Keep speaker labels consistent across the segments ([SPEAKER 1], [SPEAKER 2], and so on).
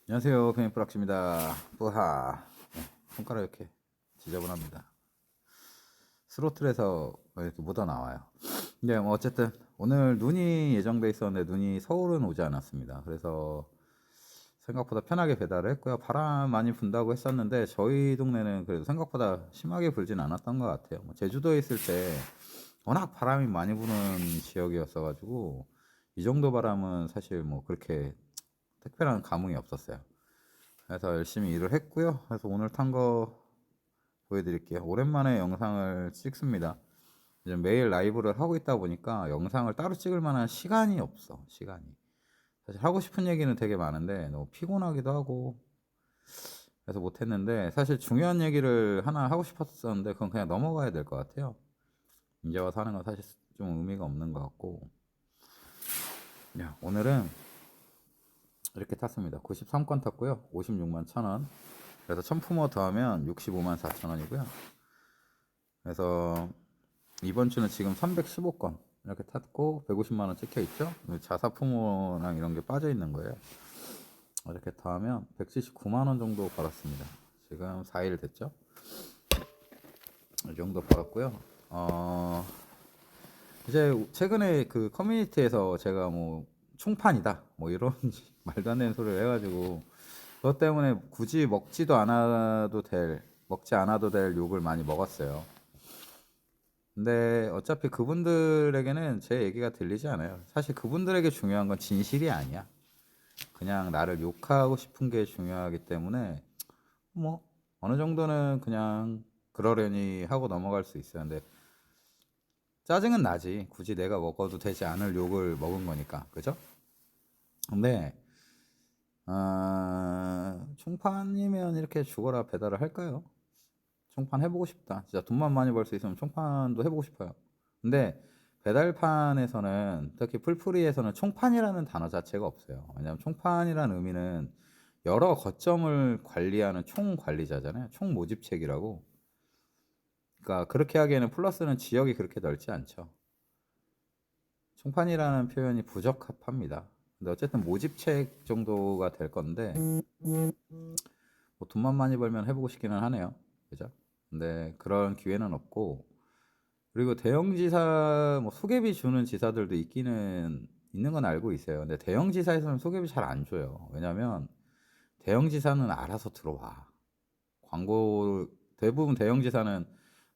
[SPEAKER 1] 안녕하세요. 페인프락시입니다. 뿌하. 네, 손가락 이렇게 지저분합니다. 스로틀에서 이렇게 묻어 나와요. 근데 뭐 어쨌든 오늘 눈이 예정돼 있었는데 눈이 서울은 오지 않았습니다. 그래서 생각보다 편하게 배달을 했고요. 바람 많이 분다고 했었는데 저희 동네는 그래도 생각보다 심하게 불진 않았던 것 같아요. 뭐 제주도에 있을 때 워낙 바람이 많이 부는 지역이었어가지고 이 정도 바람은 사실 뭐 그렇게 특별한 감흥이 없었어요. 그래서 열심히 일을 했고요. 그래서 오늘 탄 거 보여드릴게요. 오랜만에 영상을 찍습니다. 이제 매일 라이브를 하고 있다 보니까 영상을 따로 찍을 만한 시간이 없어. 시간이. 사실 하고 싶은 얘기는 되게 많은데 너무 피곤하기도 하고 그래서 못했는데 사실 중요한 얘기를 하나 하고 싶었었는데 그건 그냥 넘어가야 될 것 같아요. 이제 와서 하는 건 사실 좀 의미가 없는 것 같고. 야, 오늘은 이렇게 탔습니다. 93건 탔고요. 56만 1,000원. 그래서 1000푸머 더하면 65만 4,000원이고요. 그래서 이번 주는 지금 315건 이렇게 탔고 150만 원 찍혀 있죠. 자사품호랑 이런 게 빠져 있는 거예요. 이렇게 더하면 179만 원 정도 벌었습니다. 지금 4일 됐죠. 이 정도 벌었고요. 이제 최근에 그 커뮤니티에서 제가 뭐 총판이다 뭐 이런 말도 안 되는 소리를 해가지고 그것 때문에 굳이 먹지 않아도 될 욕을 많이 먹었어요. 근데 어차피 그분들에게는 제 얘기가 들리지 않아요. 사실 그분들에게 중요한 건 진실이 아니야. 그냥 나를 욕하고 싶은 게 중요하기 때문에 뭐 어느 정도는 그냥 그러려니 하고 넘어갈 수 있어요. 근데 짜증은 나지. 굳이 내가 먹어도 되지 않을 욕을 먹은 거니까. 그죠? 근데 총판이면 이렇게 죽어라 배달을 할까요? 총판 해보고 싶다. 진짜 돈만 많이 벌 수 있으면 총판도 해보고 싶어요. 근데 배달판에서는 특히 풀프리에서는 총판이라는 단어 자체가 없어요. 왜냐하면 총판이라는 의미는 여러 거점을 관리하는 총 관리자잖아요. 총 모집책이라고. 그러니까 그렇게 하기에는 플러스는 지역이 그렇게 넓지 않죠. 총판이라는 표현이 부적합합니다. 근데 어쨌든 모집책 정도가 될 건데 뭐 돈만 많이 벌면 해보고 싶기는 하네요. 그죠? 근데 그런 기회는 없고 그리고 대형 지사 뭐 소개비 주는 지사들도 있기는 있는 건 알고 있어요. 근데 대형 지사에서는 소개비 잘 안 줘요. 왜냐면 대형 지사는 알아서 들어와. 광고 대부분 대형 지사는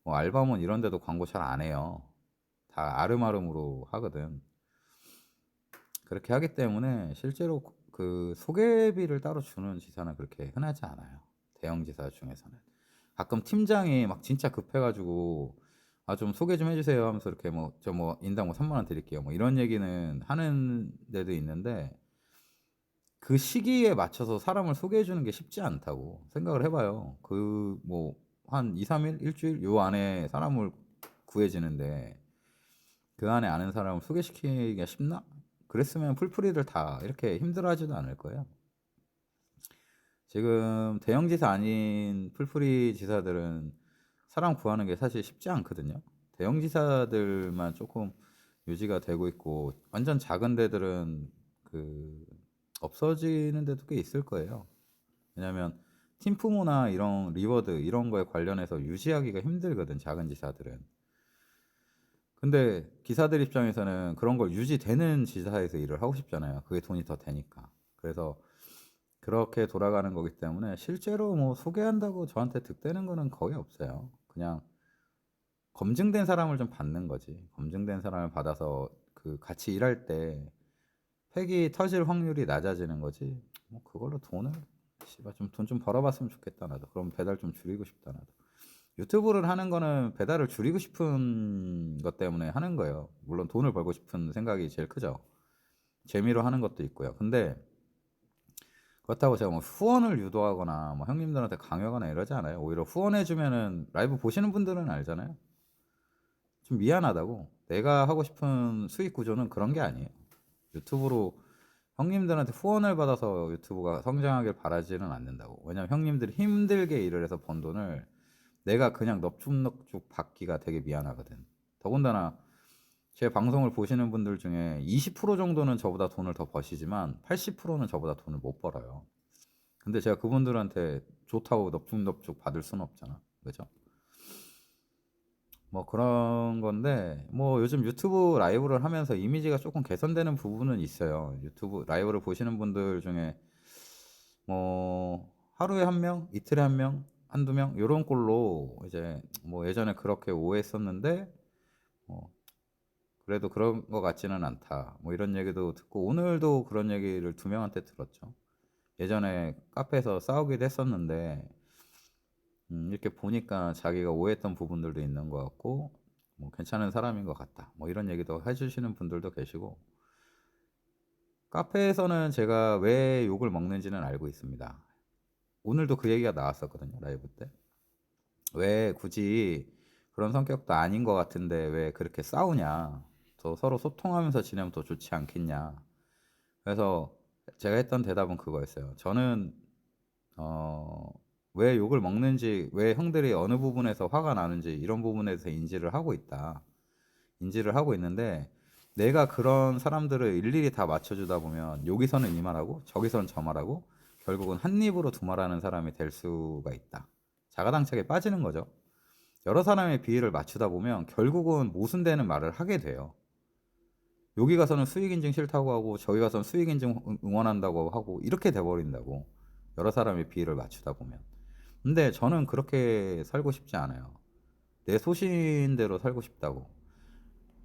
[SPEAKER 1] 뭐 알바몬 이런 데도 광고 잘 안 해요. 다 아름아름으로 하거든. 그렇게 하기 때문에 실제로 그 소개비를 따로 주는 지사는 그렇게 흔하지 않아요. 대형 지사 중에서는. 가끔 팀장이 막 진짜 급해가지고 아 좀 소개 좀 해주세요 하면서 이렇게 뭐 저 뭐 인당 뭐 3만 원 드릴게요 뭐 이런 얘기는 하는 데도 있는데 그 시기에 맞춰서 사람을 소개해 주는 게 쉽지 않다고 생각을 해봐요. 그 뭐 한 2, 3일, 일주일 요 안에 사람을 구해지는데 그 안에 아는 사람을 소개시키기가 쉽나? 그랬으면 풀프리들 다 이렇게 힘들어하지도 않을 거예요. 지금 대형 지사 아닌 풀프리 지사들은 사람 구하는 게 사실 쉽지 않거든요. 대형 지사들만 조금 유지가 되고 있고 완전 작은 데들은 그 없어지는 데도 꽤 있을 거예요. 왜냐면 팀프모나 이런 리워드 이런 거에 관련해서 유지하기가 힘들거든 작은 지사들은. 근데 기사들 입장에서는 그런 걸 유지되는 지사에서 일을 하고 싶잖아요. 그게 돈이 더 되니까. 그래서 그렇게 돌아가는 거기 때문에 실제로 뭐 소개한다고 저한테 득되는 거는 거의 없어요. 그냥 검증된 사람을 좀 받는 거지. 검증된 사람을 받아서 그 같이 일할 때 팩이 터질 확률이 낮아지는 거지. 뭐 그걸로 돈을 씨발 좀 돈 좀 벌어봤으면 좋겠다 나도. 그럼 배달 좀 줄이고 싶다 나도. 유튜브를 하는 거는 배달을 줄이고 싶은 것 때문에 하는 거예요. 물론 돈을 벌고 싶은 생각이 제일 크죠. 재미로 하는 것도 있고요. 근데 그렇다고 제가 뭐 후원을 유도하거나 뭐 형님들한테 강요하거나 이러지 않아요. 오히려 후원해주면은 라이브 보시는 분들은 알잖아요. 좀 미안하다고. 내가 하고 싶은 수익 구조는 그런 게 아니에요. 유튜브로 형님들한테 후원을 받아서 유튜브가 성장하길 바라지는 않는다고. 왜냐면 형님들이 힘들게 일을 해서 번 돈을 내가 그냥 넙죽넙죽 받기가 되게 미안하거든. 더군다나 제 방송을 보시는 분들 중에 20% 정도는 저보다 돈을 더 버시지만 80%는 저보다 돈을 못 벌어요. 근데 제가 그분들한테 좋다고 넙죽넙죽 받을 수는 없잖아. 그죠? 뭐 그런 건데, 뭐 요즘 유튜브 라이브를 하면서 이미지가 조금 개선되는 부분은 있어요. 유튜브 라이브를 보시는 분들 중에 뭐 하루에 한 명, 이틀에 한 명, 한두 명 요런 꼴로 이제 뭐 예전에 그렇게 오해했었는데 뭐 그래도 그런 거 같지는 않다. 뭐 이런 얘기도 듣고 오늘도 그런 얘기를 두 명한테 들었죠. 예전에 카페에서 싸우기도 했었는데 이렇게 보니까 자기가 오해했던 부분들도 있는 것 같고 뭐 괜찮은 사람인 것 같다. 뭐 이런 얘기도 해주시는 분들도 계시고 카페에서는 제가 왜 욕을 먹는지는 알고 있습니다. 오늘도 그 얘기가 나왔었거든요. 라이브 때. 왜 굳이 그런 성격도 아닌 것 같은데 왜 그렇게 싸우냐. 더 서로 소통하면서 지내면 더 좋지 않겠냐. 그래서 제가 했던 대답은 그거였어요. 저는 어, 왜 욕을 먹는지, 왜 형들이 어느 부분에서 화가 나는지 이런 부분에서 인지를 하고 있다. 인지를 하고 있는데 내가 그런 사람들을 일일이 다 맞춰주다 보면 여기서는 이 말하고 저기서는 저 말하고 결국은 한 입으로 두 말하는 사람이 될 수가 있다. 자가당착에 빠지는 거죠. 여러 사람의 비위를 맞추다 보면 결국은 모순되는 말을 하게 돼요. 여기 가서는 수익 인증 싫다고 하고 저기 가서는 수익 인증 응원한다고 하고 이렇게 돼버린다고. 여러 사람의 비위를 맞추다 보면. 근데 저는 그렇게 살고 싶지 않아요. 내 소신대로 살고 싶다고.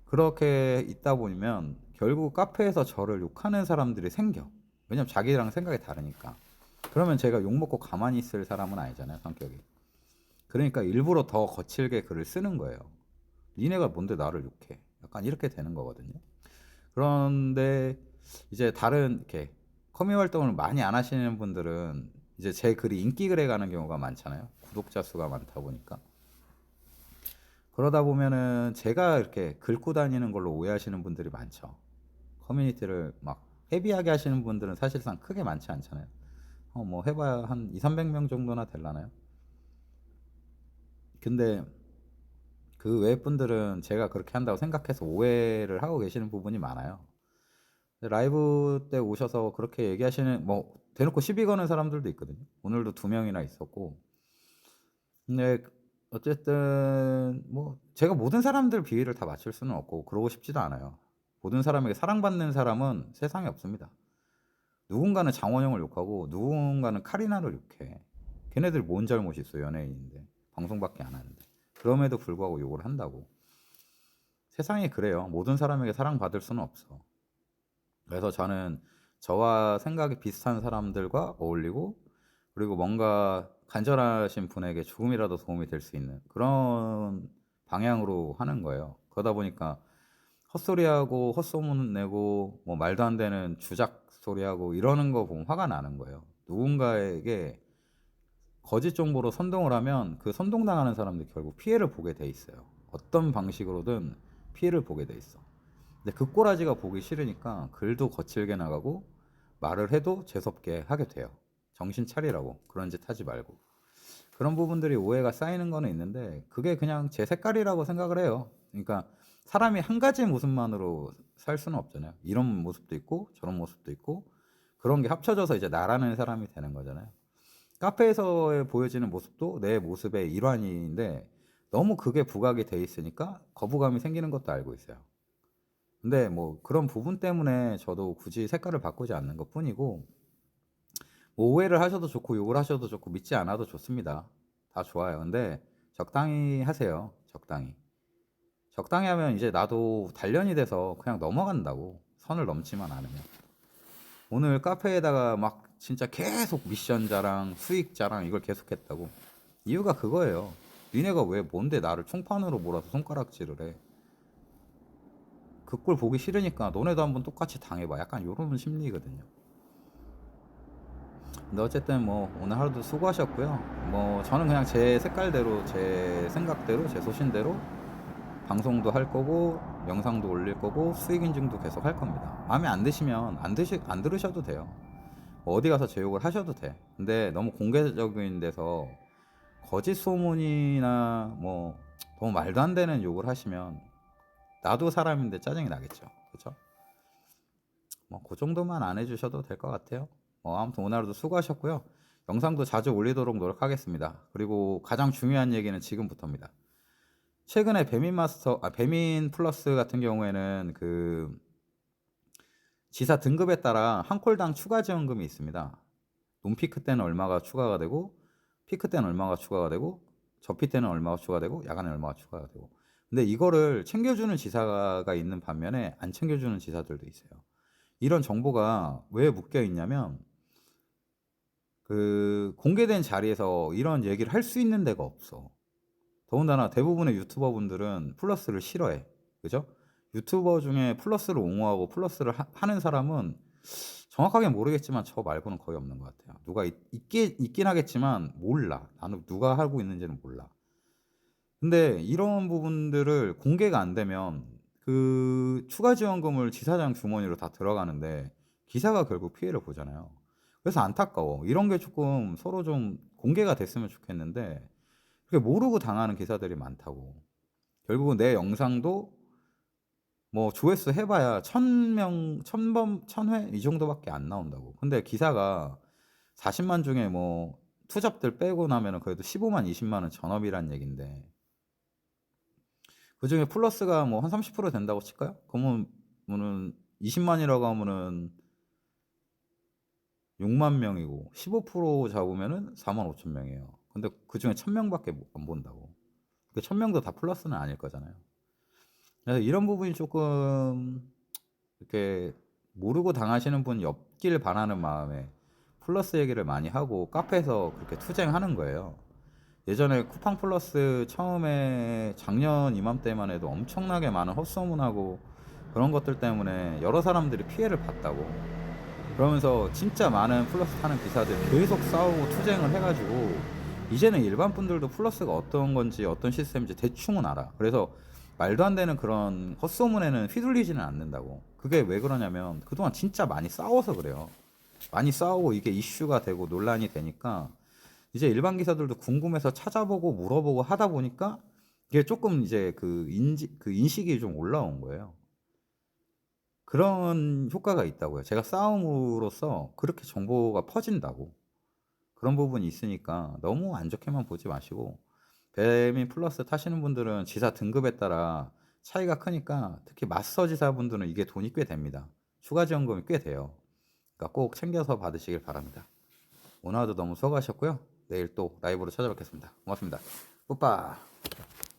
[SPEAKER 1] 그렇게 있다 보면 결국 카페에서 저를 욕하는 사람들이 생겨. 왜냐면 자기랑 생각이 다르니까. 그러면 제가 욕먹고 가만히 있을 사람은 아니잖아요, 성격이. 그러니까 일부러 더 거칠게 글을 쓰는 거예요. 니네가 뭔데 나를 욕해. 약간 이렇게 되는 거거든요. 그런데 이제 다른 이렇게 커뮤 활동을 많이 안 하시는 분들은 이제 제 글이 인기 글에 가는 경우가 많잖아요. 구독자 수가 많다 보니까. 그러다 보면은 제가 이렇게 긁고 다니는 걸로 오해하시는 분들이 많죠. 커뮤니티를 막 헤비하게 하시는 분들은 사실상 크게 많지 않잖아요. 뭐 해봐야 한 2, 300명 정도나 될라나요? 근데 그 외 분들은 제가 그렇게 한다고 생각해서 오해를 하고 계시는 부분이 많아요. 라이브 때 오셔서 그렇게 얘기하시는 뭐 대놓고 시비 거는 사람들도 있거든요. 오늘도 두 명이나 있었고. 근데 어쨌든 뭐 제가 모든 사람들 비위를 다 맞출 수는 없고 그러고 싶지도 않아요. 모든 사람에게 사랑받는 사람은 세상에 없습니다. 누군가는 장원영을 욕하고 누군가는 카리나를 욕해. 걔네들 뭔 잘못 있어 연예인인데 방송밖에 안 하는데 그럼에도 불구하고 욕을 한다고. 세상이 그래요. 모든 사람에게 사랑받을 수는 없어. 그래서 저는 저와 생각이 비슷한 사람들과 어울리고 그리고 뭔가 간절하신 분에게 조금이라도 도움이 될 수 있는 그런 방향으로 하는 거예요. 그러다 보니까 헛소리하고 헛소문 내고 뭐 말도 안 되는 주작 소리하고 이러는 거 보면 화가 나는 거예요. 누군가에게 거짓 정보로 선동을 하면 그 선동당하는 사람들이 결국 피해를 보게 돼 있어요. 어떤 방식으로든 피해를 보게 돼 있어. 근데 그 꼬라지가 보기 싫으니까 글도 거칠게 나가고 말을 해도 재수없게 하게 돼요. 정신 차리라고 그런 짓 하지 말고. 그런 부분들이 오해가 쌓이는 거는 있는데 그게 그냥 제 색깔이라고 생각을 해요. 그러니까 사람이 한 가지 모습만으로 살 수는 없잖아요. 이런 모습도 있고 저런 모습도 있고 그런 게 합쳐져서 이제 나라는 사람이 되는 거잖아요. 카페에서 보여지는 모습도 내 모습의 일환인데 너무 그게 부각이 돼 있으니까 거부감이 생기는 것도 알고 있어요. 근데 뭐 그런 부분 때문에 저도 굳이 색깔을 바꾸지 않는 것 뿐이고 뭐 오해를 하셔도 좋고 욕을 하셔도 좋고 믿지 않아도 좋습니다. 다 좋아요. 근데 적당히 하세요. 적당히. 적당히 하면 이제 나도 단련이 돼서 그냥 넘어간다고. 선을 넘지만 않으면. 오늘 카페에다가 막 진짜 계속 미션 자랑, 수익 자랑 이걸 계속했다고. 이유가 그거예요. 니네가 왜 뭔데 나를 총판으로 몰아서 손가락질을 해. 그 꼴 보기 싫으니까 너네도 한번 똑같이 당해봐. 약간 요런 심리거든요. 근데 어쨌든 뭐 오늘 하루도 수고하셨고요. 뭐 저는 그냥 제 색깔대로, 제 생각대로, 제 소신대로 방송도 할 거고 영상도 올릴 거고 수익 인증도 계속 할 겁니다. 마음에 안 드시면 안 들으셔도 돼요. 뭐 어디 가서 제 욕을 하셔도 돼. 근데 너무 공개적인 데서 거짓 소문이나 뭐 너무 말도 안 되는 욕을 하시면 나도 사람인데 짜증이 나겠죠. 그렇죠? 뭐 그 정도만 안 해주셔도 될 것 같아요. 아무튼 오늘 하루도 수고하셨고요. 영상도 자주 올리도록 노력하겠습니다. 그리고 가장 중요한 얘기는 지금부터입니다. 최근에 배민 플러스 같은 경우에는 그 지사 등급에 따라 한 콜당 추가 지원금이 있습니다. 논피크 때는 얼마가 추가가 되고, 피크 때는 얼마가 추가가 되고, 저피 때는 얼마가 추가되고, 야간에 얼마가 추가가 되고. 근데 이거를 챙겨주는 지사가 있는 반면에 안 챙겨주는 지사들도 있어요. 이런 정보가 왜 묶여 있냐면 그 공개된 자리에서 이런 얘기를 할 수 있는 데가 없어. 더군다나 대부분의 유튜버 분들은 플러스를 싫어해. 그죠? 유튜버 중에 플러스를 옹호하고 플러스를 하는 사람은 정확하게 모르겠지만 저 말고는 거의 없는 것 같아요. 누가 있긴 하겠지만 몰라. 나는 누가 하고 있는지는 몰라. 근데 이런 부분들을 공개가 안 되면 그 추가 지원금을 지사장 주머니로 다 들어가는데 기사가 결국 피해를 보잖아요. 그래서 안타까워. 이런 게 조금 서로 좀 공개가 됐으면 좋겠는데 그게 모르고 당하는 기사들이 많다고. 결국은 내 영상도 뭐 조회수 해봐야 1000명, 1000번, 1000회 이 정도밖에 안 나온다고. 근데 기사가 40만 중에 뭐 투잡들 빼고 나면은 그래도 15만, 20만은 전업이란 얘긴데 그 중에 플러스가 뭐 한 30% 된다고 칠까요? 그러면은 20만이라고 하면은 6만 명이고 15% 잡으면은 4만 5천 명이에요. 근데 그 중에 1000명밖에 안 본다고. 그 1000명도 다 플러스는 아닐 거잖아요. 그래서 이런 부분이 조금 이렇게 모르고 당하시는 분이 없길 바라는 마음에 플러스 얘기를 많이 하고 카페에서 그렇게 투쟁하는 거예요. 예전에 쿠팡 플러스 처음에 작년 이맘때만 해도 엄청나게 많은 헛소문하고 그런 것들 때문에 여러 사람들이 피해를 봤다고. 그러면서 진짜 많은 플러스 타는 기사들 계속 싸우고 투쟁을 해가지고 이제는 일반 분들도 플러스가 어떤 건지 어떤 시스템인지 대충은 알아. 그래서 말도 안 되는 그런 헛소문에는 휘둘리지는 않는다고. 그게 왜 그러냐면 그동안 진짜 많이 싸워서 그래요. 많이 싸우고 이게 이슈가 되고 논란이 되니까 이제 일반 기사들도 궁금해서 찾아보고 물어보고 하다 보니까 이게 조금 이제 그 인식이 좀 올라온 거예요. 그런 효과가 있다고요. 제가 싸움으로써 그렇게 정보가 퍼진다고. 그런 부분이 있으니까 너무 안 좋게만 보지 마시고 배민 플러스 타시는 분들은 지사 등급에 따라 차이가 크니까 특히 마스터 지사분들은 이게 돈이 꽤 됩니다. 추가 지원금이 꽤 돼요. 그러니까 꼭 챙겨서 받으시길 바랍니다. 오늘 하루 너무 수고하셨고요. 내일 또 라이브로 찾아뵙겠습니다. 고맙습니다. 뿌빠.